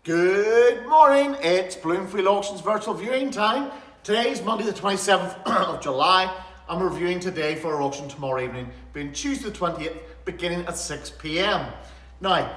Good morning, it's Bloomfield Auctions virtual viewing time. Today's Monday the 27th of July and we're viewing today for our auction tomorrow evening, being Tuesday the 20th, beginning at 6 p.m. Now,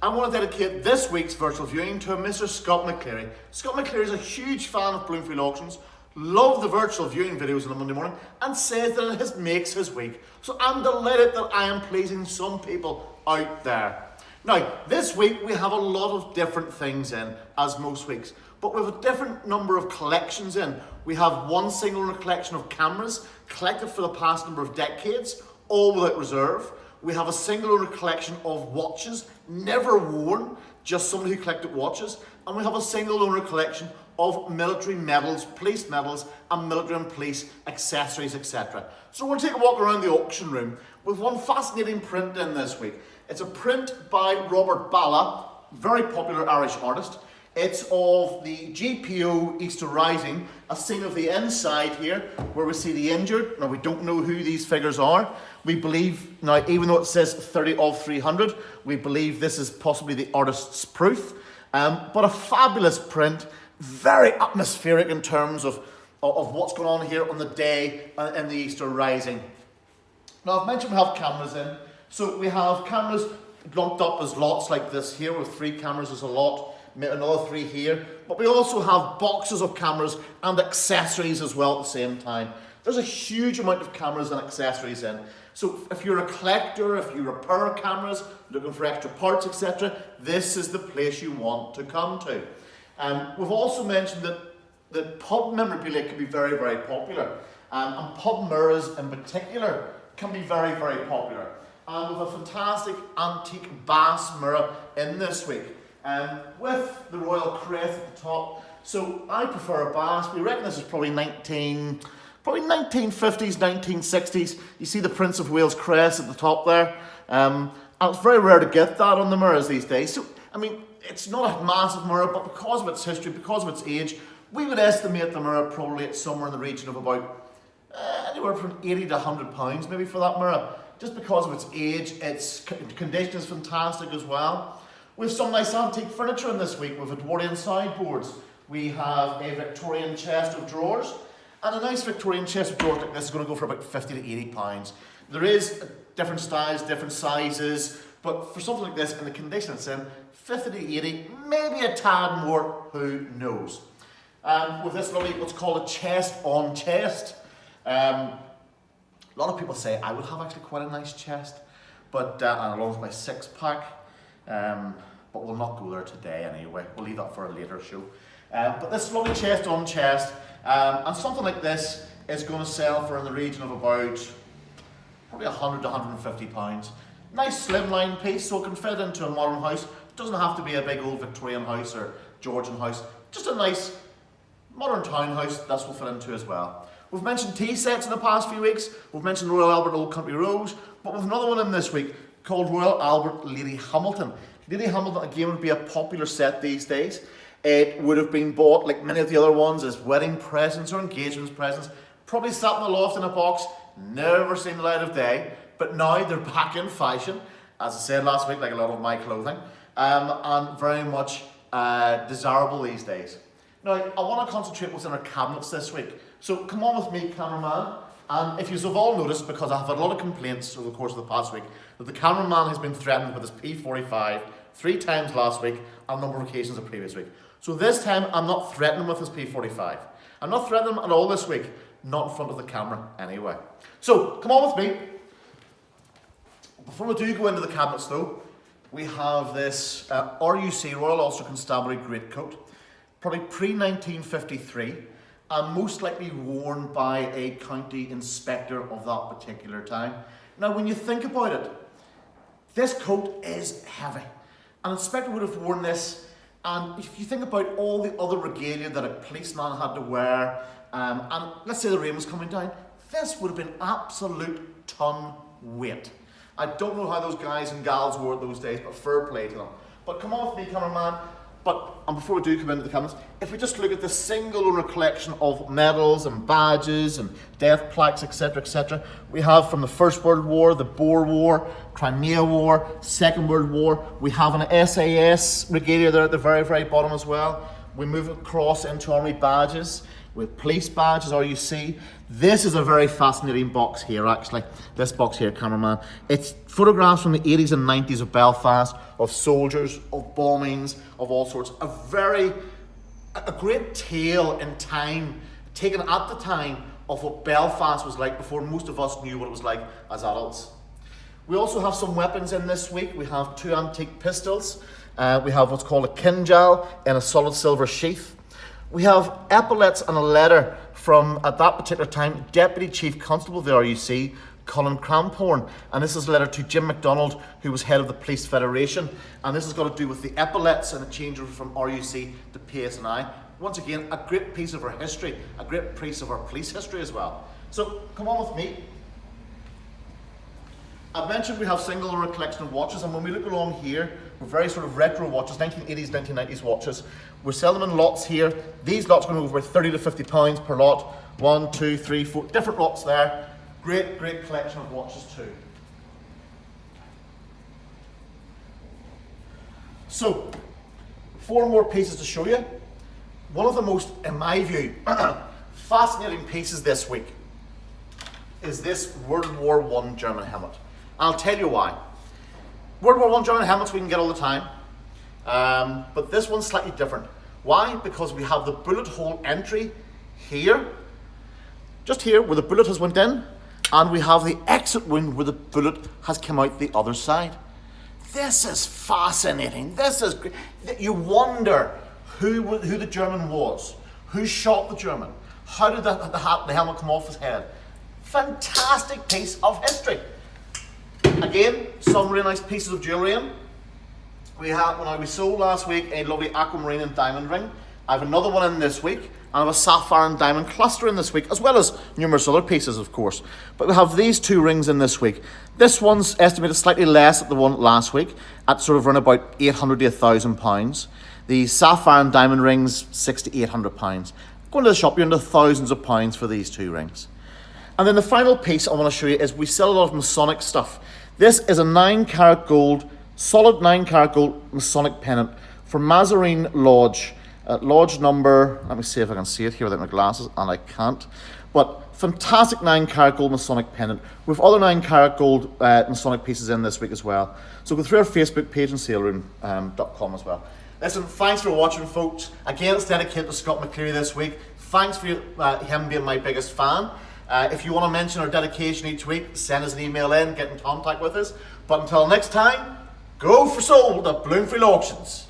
I want to dedicate this week's virtual viewing to Mr. Scott McCleary. Scott McCleary is a huge fan of Bloomfield Auctions, loves the virtual viewing videos on a Monday morning and says that it makes his week. So I'm delighted that I am pleasing some people out there. Now, this week we have a lot of different things in, as most weeks, but we have a different number of collections in. We have one single owner collection of cameras collected for the past number of decades, all without reserve. We have a single owner collection of watches, never worn, just somebody who collected watches. And we have a single owner collection of military medals, police medals, and military and police accessories, etc. So we're going to take a walk around the auction room with one fascinating print in this week. It's a print by Robert Balla, very popular Irish artist. It's of the GPO Easter Rising, a scene of the inside here where we see the injured. Now we don't know who these figures are. We believe, now even though it says 30 of 300, we believe this is possibly the artist's proof. But a fabulous print, very atmospheric in terms of what's going on here on the day in the Easter Rising. Now I've mentioned we have cameras in. So we have cameras lumped up as lots like this here, with 3 cameras as a lot, another 3 here. But we also have boxes of cameras and accessories as well at the same time. There's a huge amount of cameras and accessories in. So if you're a collector, if you repair cameras, looking for extra parts, etc., this is the place you want to come to. We've also mentioned that pub memorabilia can be very, very popular. And pub mirrors in particular can be very, very popular. And with a fantastic antique Bass mirror in this week, with the Royal Crest at the top. So I prefer a Bass. We reckon this is probably 1950s, 1960s. You see the Prince of Wales crest at the top there. And it's very rare to get that on the mirrors these days. So, I mean, it's not a massive mirror, but because of its history, because of its age, we would estimate the mirror probably at somewhere in the region of about anywhere from 80 to 100 pounds maybe for that mirror. Just because of its age, its condition is fantastic as well. We have some nice antique furniture in this week with Edwardian sideboards. We have a Victorian chest of drawers, and a nice Victorian chest of drawers like this is going to go for about 50 to 80 pounds. There is different styles, different sizes, but for something like this, in the condition it's in, 50 to 80, maybe a tad more, who knows. With this lovely, what's called a chest on chest. A lot of people say I would have actually quite a nice chest, but along with my 6-pack, but we'll not go there today anyway. We'll leave that for a later show. But this lovely chest on chest, and something like this is going to sell for in the region of about probably 100 to 150 pounds. Nice slimline piece, so it can fit into a modern house. It doesn't have to be a big old Victorian house or Georgian house. Just a nice modern townhouse, this will fit into as well. We've mentioned tea sets in the past few weeks. We've mentioned Royal Albert Old Country Rose, but we've another one in this week called Royal Albert Lady Hamilton. Lady Hamilton again would be a popular set these days. It would have been bought, like many of the other ones, as wedding presents or engagement presents. Probably sat in the loft in a box, never seen the light of day, but now they're back in fashion, as I said last week, like a lot of my clothing, and very much desirable these days. Now, I want to concentrate what's in our cabinets this week. So come on with me, cameraman. And if you've all noticed, because I've had a lot of complaints over the course of the past week, that the cameraman has been threatened with his P45 3 times last week and a number of occasions the previous week. So this time, I'm not threatening him with his P45. I'm not threatening him at all this week. Not in front of the camera, anyway. So, come on with me. Before we do go into the cabinets, though, we have this RUC, Royal Ulster Constabulary greatcoat, probably pre-1953, and most likely worn by a county inspector of that particular time. Now, when you think about it, this coat is heavy. An inspector would have worn this, and if you think about all the other regalia that a policeman had to wear, and let's say the rain was coming down, this would have been absolute ton weight. I don't know how those guys and gals wore it those days, but fair play to them. But come on with me, cameraman. And before we do come into the cameras, if we just look at the single owner collection of medals and badges and death plaques, etc., we have from the First World War, the Boer War, Crimea War, Second World War. We have an SAS regalia there at the very, very bottom as well. We move across into army badges with police badges, RUC. This is a very fascinating box here, actually. This box here, cameraman. It's photographs from the 80s and 90s of Belfast, of soldiers, of bombings, of all sorts. A great tale in time, taken at the time of what Belfast was like before most of us knew what it was like as adults. We also have some weapons in this week. We have 2 antique pistols. We have what's called a kinjal in a solid silver sheath. We have epaulets and a letter from, at that particular time, Deputy Chief Constable of the RUC, Colin Cramphorn. And this is a letter to Jim MacDonald, who was head of the Police Federation. And this has got to do with the epaulets and the changeover from RUC to PSNI. Once again, a great piece of our history, a great piece of our police history as well. So come on with me. I've mentioned we have single owner collection of watches, and when we look along here, we're very sort of retro watches, 1980s, 1990s watches. We're selling them in lots here. These lots are going to go for £30 to £50 per lot. 1, 2, 3, 4, different lots there. Great, great collection of watches too. So, 4 more pieces to show you. One of the most, in my view, fascinating pieces this week is this World War I German helmet. I'll tell you why. World War I German helmets we can get all the time, but this one's slightly different. Why? Because we have the bullet hole entry here, just here where the bullet has went in, and we have the exit wound where the bullet has come out the other side. This is fascinating. This is great. You wonder who the German was, who shot the German, how did the helmet come off his head. Fantastic piece of history. Again, some really nice pieces of jewellery in. We sold last week a lovely aquamarine and diamond ring. I have another one in this week, and I have a sapphire and diamond cluster in this week, as well as numerous other pieces, of course. But we have these 2 rings in this week. This one's estimated slightly less than the one last week, at sort of around about £800 to £1,000. The sapphire and diamond rings, £600 to £800. Going to the shop, you're into thousands of pounds for these 2 rings. And then the final piece I want to show you is we sell a lot of Masonic stuff. This is a 9-carat gold, solid 9-carat gold Masonic pendant from Mazarine Lodge. Lodge number, let me see if I can see it here without my glasses, and I can't. But fantastic 9-carat gold Masonic pendant with other 9-carat gold Masonic pieces in this week as well. So go through our Facebook page and saleroom.com as well. Listen, thanks for watching, folks. Again, it's dedicated to Scott McCleary this week. Thanks for him being my biggest fan. If you want to mention our dedication each week, send us an email in, get in contact with us. But until next time, go for sold at Bloomfield Auctions.